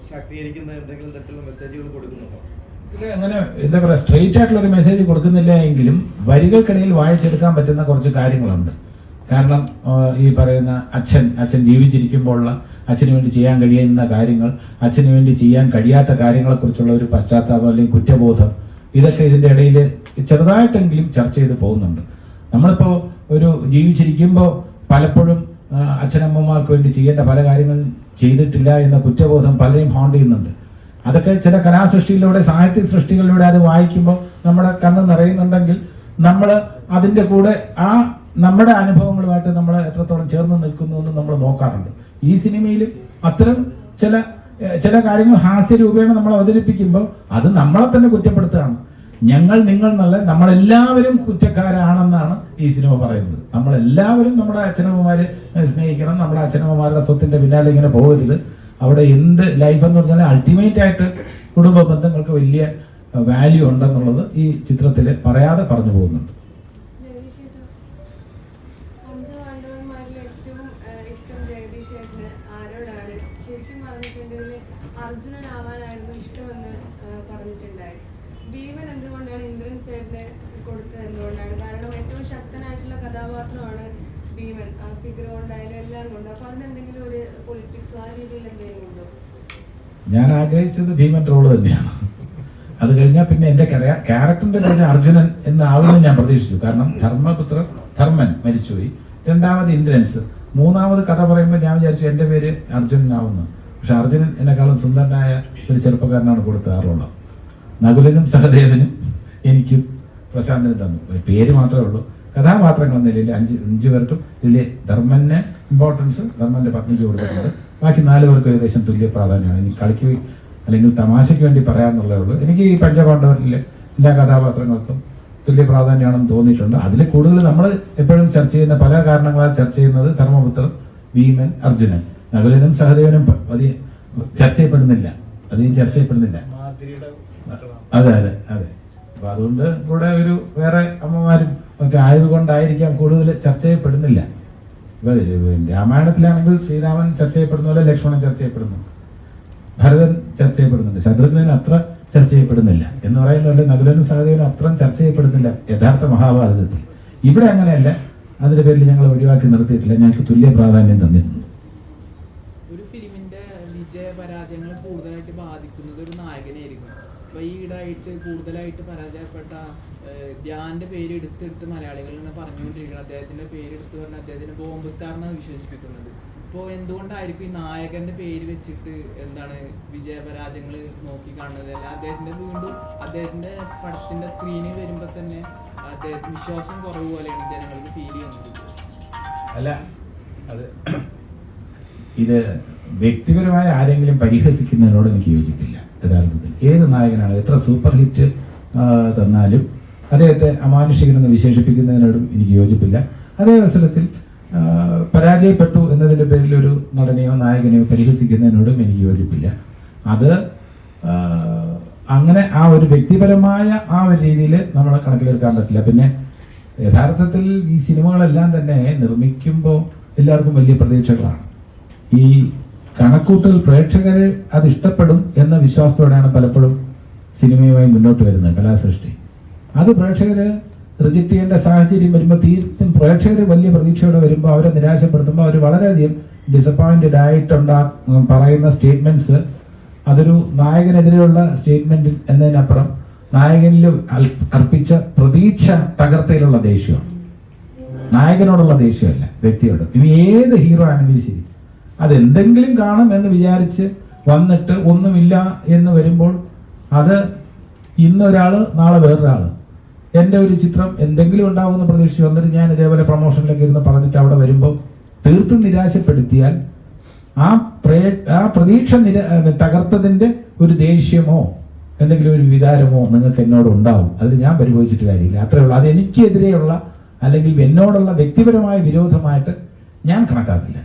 ശാക്തീകരിക്കുന്ന എന്തെങ്കിലും തരത്തിലുള്ള മെസ്സേജുകൾ കൊടുക്കുന്നുണ്ടോ? അങ്ങനെ എന്താ പറയുക, സ്ട്രെയിറ്റ് ആയിട്ടുള്ള ഒരു മെസ്സേജ് കൊടുക്കുന്നില്ല എങ്കിലും വരികൾക്കിടയിൽ വായിച്ചെടുക്കാൻ പറ്റുന്ന കുറച്ച് കാര്യങ്ങളുണ്ട്. കാരണം ഈ പറയുന്ന അച്ഛൻ ജീവിച്ചിരിക്കുമ്പോഴുള്ള അച്ഛന് വേണ്ടി ചെയ്യാൻ കഴിയുന്ന കാര്യങ്ങൾ, അച്ഛന് വേണ്ടി ചെയ്യാൻ കഴിയാത്ത കാര്യങ്ങളെക്കുറിച്ചുള്ള ഒരു പശ്ചാത്താപം അല്ലെങ്കിൽ കുറ്റബോധം, ഇതൊക്കെ ഇതിൻ്റെ ഇടയിൽ ചെറുതായിട്ടെങ്കിലും ചർച്ച ചെയ്ത് പോകുന്നുണ്ട്. നമ്മളിപ്പോൾ ഒരു ജീവിച്ചിരിക്കുമ്പോൾ പലപ്പോഴും അച്ഛനമ്മമാർക്ക് വേണ്ടി ചെയ്യേണ്ട പല കാര്യങ്ങളും ചെയ്തിട്ടില്ല എന്ന കുറ്റബോധം പലരെയും ഹോണ്ട് ചെയ്യുന്നുണ്ട്. അതൊക്കെ ചില കലാസൃഷ്ടിയിലൂടെ, സാഹിത്യ സൃഷ്ടികളിലൂടെ അത് വായിക്കുമ്പോൾ നമ്മുടെ കണ്ണ് നിറയുന്നുണ്ടെങ്കിൽ നമ്മൾ അതിൻ്റെ കൂടെ ആ നമ്മുടെ അനുഭവങ്ങളുമായിട്ട് നമ്മൾ എത്രത്തോളം ചേർന്ന് നിൽക്കുന്നു എന്ന് നമ്മൾ നോക്കാറുണ്ട്. ഈ സിനിമയിൽ അത്തരം ചില കാര്യങ്ങൾ ഹാസ്യരൂപേണ നമ്മൾ അവതരിപ്പിക്കുമ്പോൾ അത് നമ്മളെ തന്നെ കുറ്റപ്പെടുത്തുകയാണ്. നിങ്ങൾ എന്നുള്ള നമ്മളെല്ലാവരും കുറ്റക്കാരാണെന്നാണ് ഈ സിനിമ പറയുന്നത്. നമ്മളെല്ലാവരും നമ്മുടെ അച്ഛനമ്മമാരെ സ്നേഹിക്കണം, നമ്മുടെ അച്ഛനമ്മമാരുടെ സ്വത്തിന്റെ പിന്നാലെ ഇങ്ങനെ പോകരുത്. അവിടെ എന്ത് ലൈഫ് എന്ന് പറഞ്ഞാൽ അൾട്ടിമേറ്റ് ആയിട്ട് കുടുംബ ബന്ധങ്ങൾക്ക് വലിയ വാല്യൂ ഉണ്ടെന്നുള്ളത് ഈ ചിത്രത്തിൽ പറയാതെ പറഞ്ഞു പോകുന്നുണ്ട്. അർജുനനാവാനായിരുന്നു ഇഷ്ടമെന്ന് പറഞ്ഞിട്ടുണ്ടായി. ഭീമൻ എന്തുകൊണ്ടാണ് ഇന്ദ്രൻ സേഡിനെ കൊടുത്തത്? എന്തുകൊണ്ടാണ്? കാരണം ഏറ്റവും ശക്തനായിട്ടുള്ള കഥാപാത്രമാണ് ഭീമൻ, ഫിഗർ കൊണ്ടായാലും എല്ലാം കൊണ്ട്. അപ്പൊ അതിനെന്തെങ്കിലും ഒരു പൊളിറ്റിക്സ് ആ രീതിയിൽ എന്തെങ്കിലും ഉണ്ടോ? ഞാൻ ആഗ്രഹിച്ചത് ഭീമൻ റോള് തന്നെയാണ്. അത് കഴിഞ്ഞാൽ പിന്നെ എന്റെ ക്യാരക്ടറിന്റെ കഴിഞ്ഞ അർജുനൻ എന്നാവുമെന്ന് ഞാൻ പ്രതീക്ഷിച്ചു. കാരണം ധർമ്മൻ മരിച്ചുപോയി, രണ്ടാമത് ഇന്ദ്രൻസ്, മൂന്നാമത് കഥ പറയുമ്പോൾ ഞാൻ വിചാരിച്ചു എന്റെ പേര് അർജുനനാവുന്നു. പക്ഷെ അർജുനൻ എന്നെക്കാളും സുന്ദരനായ ഒരു ചെറുപ്പക്കാരനാണ് കൊടുത്ത ആ റോള്. നകുലനും സഹദേവനും എനിക്കും പ്രശാന്തനും തന്നു. പേര് മാത്രമേ ഉള്ളൂ. കഥാപാത്രങ്ങൾ എന്ന നിലയിൽ അഞ്ച് പേർക്കും ഇതിൽ ധർമ്മന് ഇമ്പോർട്ടൻസ് ധർമ്മന്റെ പത്നിക്ക് കൊടുത്തിട്ടുണ്ട്. ബാക്കി 4 പേർക്കും ഏകദേശം തുല്യ പ്രാധാന്യമാണ്. എനിക്ക് കളിക്ക് അല്ലെങ്കിൽ തമാശയ്ക്ക് വേണ്ടി പറയാമെന്നുള്ളേ ഉള്ളൂ. എനിക്ക് ഈ പഞ്ചപാണ്ഡവരിലെ എല്ലാ കഥാപാത്രങ്ങൾക്കും തുല്യ പ്രാധാന്യമാണെന്ന് തോന്നിയിട്ടുണ്ട്. അതിൽ കൂടുതൽ നമ്മൾ എപ്പോഴും ചർച്ച ചെയ്യുന്ന, പല കാരണങ്ങളാൽ ചർച്ച ചെയ്യുന്നത് ധർമ്മപുത്രൻ, ഭീമൻ, അർജുനൻ. നകുലനും സഹദേവനും ചർച്ച ചെയ്യപ്പെടുന്നില്ല, അധികം ചർച്ച ചെയ്യപ്പെടുന്നില്ല. അതെ അതെ അതെ. അപ്പൊ അതുകൊണ്ട് കൂടെ ഒരു വേറെ അമ്മമാരും ഒക്കെ ആയതുകൊണ്ടായിരിക്കാം കൂടുതൽ ചർച്ച ചെയ്യപ്പെടുന്നില്ല. രാമായണത്തിലാണെങ്കിൽ ശ്രീരാമൻ ചർച്ച ചെയ്യപ്പെടുന്ന പോലെ ലക്ഷ്മണൻ ചർച്ച ചെയ്യപ്പെടുന്നു, ഭരതൻ ചർച്ച ചെയ്യപ്പെടുന്നുണ്ട്. ശത്രുഘ്നൻ അത്ര ചർച്ച ചെയ്യപ്പെടുന്നില്ല എന്ന് പറയുന്ന പോലെ നകുലനും സഹദേവനും അത്രയും ചർച്ച ചെയ്യപ്പെടുന്നില്ല യഥാർത്ഥ മഹാഭാരതത്തിൽ. ഇവിടെ അങ്ങനെയല്ല. അതിന്റെ പേരിൽ ഞങ്ങൾ ഒഴിവാക്കി നിർത്തിയിട്ടില്ല, ഞങ്ങൾക്ക് തുല്യ പ്രാധാന്യം തന്നിട്ടുണ്ട്. ഒരു ഫിലിമിന്റെ വിജയപരാജയങ്ങൾ കൂടുതലായിട്ട് ബാധിക്കുന്നത് ഒരു നായകനായിരിക്കും. അപ്പൊ ഈയിടായിട്ട് കൂടുതലായിട്ട് പരാജയപ്പെട്ട ധ്യാന്റെ പേര് എടുത്തെടുത്ത് മലയാളികൾ തന്നെ പറഞ്ഞുകൊണ്ടിരിക്കുന്നത്, അദ്ദേഹത്തിന്റെ പേര് എടുത്ത് പറഞ്ഞ അദ്ദേഹത്തിന് ബോംബ് സ്റ്റാർ എന്നാണ് വിശേഷിപ്പിക്കുന്നത്. ഇപ്പോൾ എന്തുകൊണ്ടായിരിക്കും ഈ നായകന്റെ പേര് വെച്ചിട്ട് എന്താണ് വിജയപരാജയങ്ങൾ നോക്കി കാണുന്നത്? അല്ല അദ്ദേഹത്തിന്റെ വീണ്ടും അദ്ദേഹത്തിന്റെ പടത്തിന്റെ സ്ക്രീനിൽ വരുമ്പോൾ തന്നെ അദ്ദേഹത്തിന് വിശ്വാസം കുറവ് പോലെയാണ് ജനങ്ങൾക്ക് ഫീൽ ചെയ്യുന്നത്. അല്ല, അത് ഇത് വ്യക്തിപരമായ ആരെങ്കിലും പരിഹസിക്കുന്നതിനോട് എനിക്ക് യോജിപ്പില്ല. യഥാർത്ഥത്തിൽ ഏത് നായകനാണ് എത്ര സൂപ്പർ ഹിറ്റ് തന്നാലും അദ്ദേഹത്തെ അമാനുഷികനെന്ന് വിശേഷിപ്പിക്കുന്നതിനോടും എനിക്ക് യോജിപ്പില്ല. അതേ അവസരത്തിൽ പരാജയപ്പെട്ടു എന്നതിൻ്റെ പേരിൽ ഒരു നടനെയോ നായകനെയോ പരിഹസിക്കുന്നതിനോടും എനിക്ക് യോജിപ്പില്ല. അത് അങ്ങനെ ആ ഒരു വ്യക്തിപരമായ ആ ഒരു രീതിയിൽ നമ്മൾ കണക്കിലെടുക്കാൻ പറ്റില്ല. പിന്നെ യഥാർത്ഥത്തിൽ ഈ സിനിമകളെല്ലാം തന്നെ നിർമ്മിക്കുമ്പോൾ എല്ലാവർക്കും വലിയ പ്രതീക്ഷകളാണ്. ഈ കണക്കൂട്ടൽ പ്രേക്ഷകർ അത് ഇഷ്ടപ്പെടും എന്ന വിശ്വാസത്തോടെയാണ് പലപ്പോഴും സിനിമയുമായി മുന്നോട്ട് വരുന്നത് കലാസൃഷ്ടി. അത് പ്രേക്ഷകർ റിജക്റ്റ് ചെയ്യേണ്ട സാഹചര്യം വരുമ്പോൾ തീർത്തും പ്രേക്ഷകർ വലിയ പ്രതീക്ഷയോടെ വരുമ്പോൾ അവരെ നിരാശപ്പെടുത്തുമ്പോൾ അവർ വളരെയധികം ഡിസപ്പോയിന്റഡ് പറയുന്ന സ്റ്റേറ്റ്മെന്റ്സ് അതൊരു നായകനെതിരെയുള്ള സ്റ്റേറ്റ്മെന്റ് എന്നതിനപ്പുറം നായകനിൽ അർപ്പിച്ച പ്രതീക്ഷ തകർത്തയിലുള്ള ദേഷ്യമാണ്. നായകനോടുള്ള ദേഷ്യമല്ല, വ്യക്തിയോട്. ഇനി ഏത് ഹീറോ ആണെങ്കിലും ശരി, അതെന്തെങ്കിലും കാണും എന്ന് വിചാരിച്ച് വന്നിട്ട് ഒന്നുമില്ല എന്ന് വരുമ്പോൾ അത് ഇന്നൊരാള് നാളെ വേറൊരാള് എൻ്റെ ഒരു ചിത്രം എന്തെങ്കിലും ഉണ്ടാവുമെന്ന് പ്രതീക്ഷിച്ച് വന്നിട്ട് ഞാൻ ഇതേപോലെ പ്രൊമോഷനിലൊക്കെ ഇരുന്ന് പറഞ്ഞിട്ട് അവിടെ വരുമ്പോൾ തീർത്തും നിരാശപ്പെടുത്തിയാൽ ആ പ്രതീക്ഷ തകർത്തതിൻ്റെ ഒരു ദേഷ്യമോ എന്തെങ്കിലും ഒരു വികാരമോ നിങ്ങൾക്ക് എന്നോട് ഉണ്ടാവും. അതിൽ ഞാൻ പരിഭവിച്ചിട്ട് കാര്യമില്ല, അത്രേ ഉള്ളൂ. അത് എനിക്കെതിരെയുള്ള അല്ലെങ്കിൽ എന്നോടുള്ള വ്യക്തിപരമായ വിരോധമായിട്ട് ഞാൻ കണക്കാക്കില്ല.